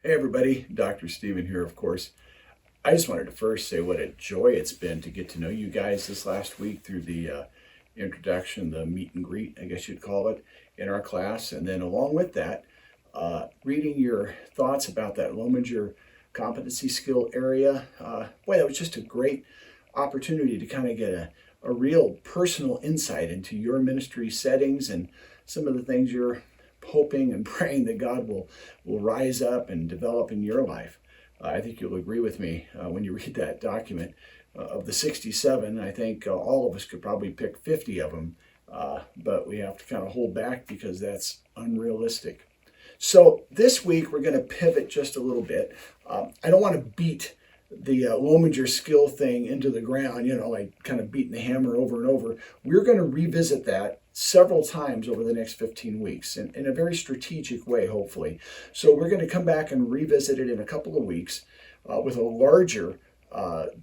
Hey everybody, Dr. Steven here, of course. I just wanted to first say what a joy it's been to get to know you guys this last week through the introduction, the meet and greet, I guess you'd call it, in our class. And then along with that, reading your thoughts about that Lominger competency skill area. Boy, that was just a great opportunity to kind of get a real personal insight into your ministry settings and some of the things you're hoping and praying that God will rise up and develop in your life. I think you'll agree with me when you read that document. Of the 67, I think all of us could probably pick 50 of them, but we have to kind of hold back because that's unrealistic. So this week we're going to pivot just a little bit. I don't want to beat the Lominger skill thing into the ground, like kind of beating the hammer over and over. We're going to revisit that several times over the next 15 weeks in a very strategic way, hopefully. So we're going to come back and revisit it in a couple of weeks with a larger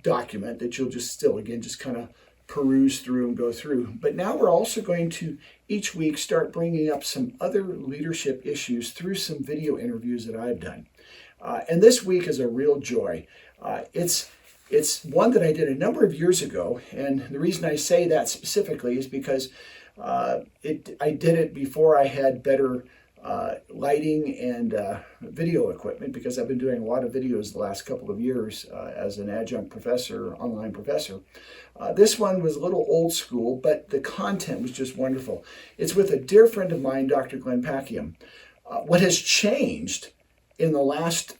document that you'll just kind of peruse through and go through. But now we're also going to each week start bringing up some other leadership issues through some video interviews that I've done. And this week is a real joy. It's one that I did a number of years ago, and the reason I say that specifically is because I did it before I had better lighting and video equipment, because I've been doing a lot of videos the last couple of years as an adjunct professor, online professor. This one was a little old school, but the content was just wonderful. It's with a dear friend of mine, Dr. Glenn Packiam. What has changed in the last,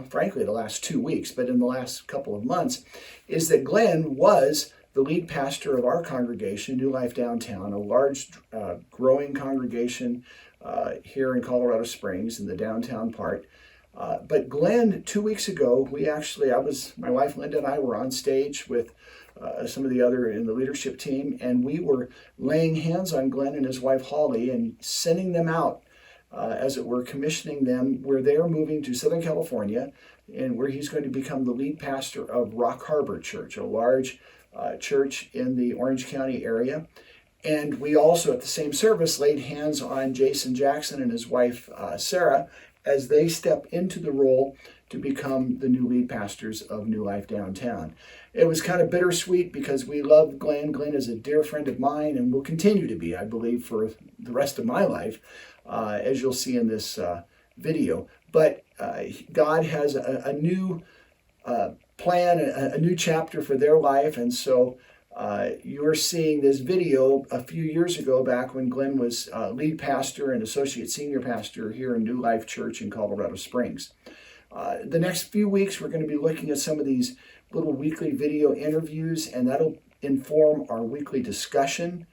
frankly, the last 2 weeks, but in the last couple of months, is that Glenn was the lead pastor of our congregation, New Life Downtown, a large, growing congregation here in Colorado Springs in the downtown part. But Glenn, 2 weeks ago, my wife Linda and I were on stage with some of the other in the leadership team, and we were laying hands on Glenn and his wife Holly and sending them out, as it were, commissioning them, where they're moving to Southern California, and where he's going to become the lead pastor of Rock Harbor Church, a large church in the Orange County area. And we also, at the same service, laid hands on Jason Jackson and his wife, Sarah, as they step into the role to become the new lead pastors of New Life Downtown. It was kind of bittersweet because we love Glenn. Glenn is a dear friend of mine and will continue to be, I believe, for the rest of my life, as you'll see in this video. But God has a new plan, a new chapter for their life. And so you're seeing this video a few years ago, back when Glenn was lead pastor and associate senior pastor here in New Life Church in Colorado Springs. The next few weeks, we're going to be looking at some of these little weekly video interviews, and that'll inform our weekly discussion.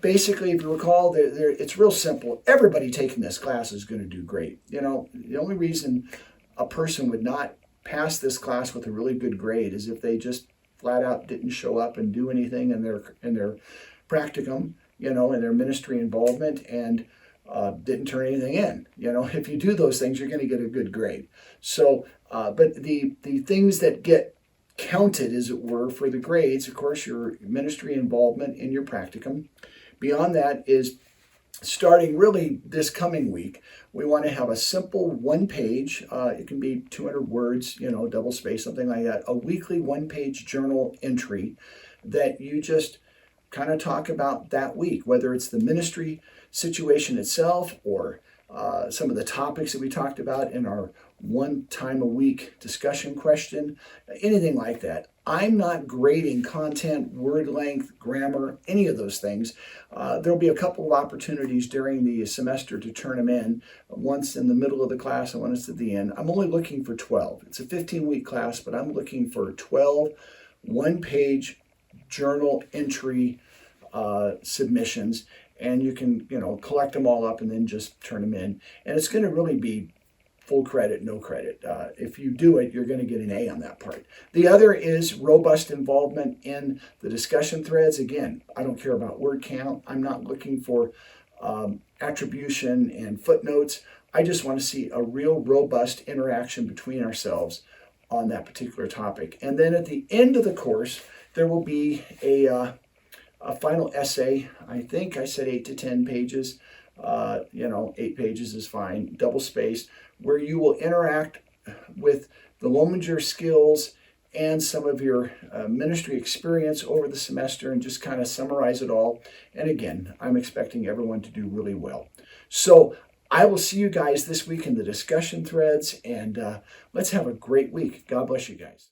Basically, if you recall, it's real simple. Everybody taking this class is going to do great. The only reason a person would not pass this class with a really good grade is if they just flat out didn't show up and do anything in their practicum, in their ministry involvement, and didn't turn anything in. If you do those things, you're going to get a good grade. So, but the things that get counted, as it were, for the grades, of course, your ministry involvement in your practicum. Beyond that is, starting really this coming week, we want to have a simple one-page, it can be 200 words, double space, something like that, a weekly one-page journal entry that you just kind of talk about that week, whether it's the ministry situation itself or some of the topics that we talked about in our one time a week discussion question, anything like that. I'm not grading content, word length, grammar, any of those things. There'll be a couple of opportunities during the semester to turn them in, once in the middle of the class and once at the end. I'm only looking for 12. It's a 15-week class, but I'm looking for 12 one-page journal entry submissions, and you can, collect them all up and then just turn them in. And it's going to really be full credit, no credit. If you do it, you're going to get an A on that part. The other is robust involvement in the discussion threads. Again, I don't care about word count. I'm not looking for attribution and footnotes. I just want to see a real robust interaction between ourselves on that particular topic. And then at the end of the course, there will be a final essay. I think I said 8 to 10 pages. 8 pages is fine, double spaced, where you will interact with the Lominger skills and some of your ministry experience over the semester and just kind of summarize it all. And again, I'm expecting everyone to do really well. So I will see you guys this week in the discussion threads, and let's have a great week. God bless you guys.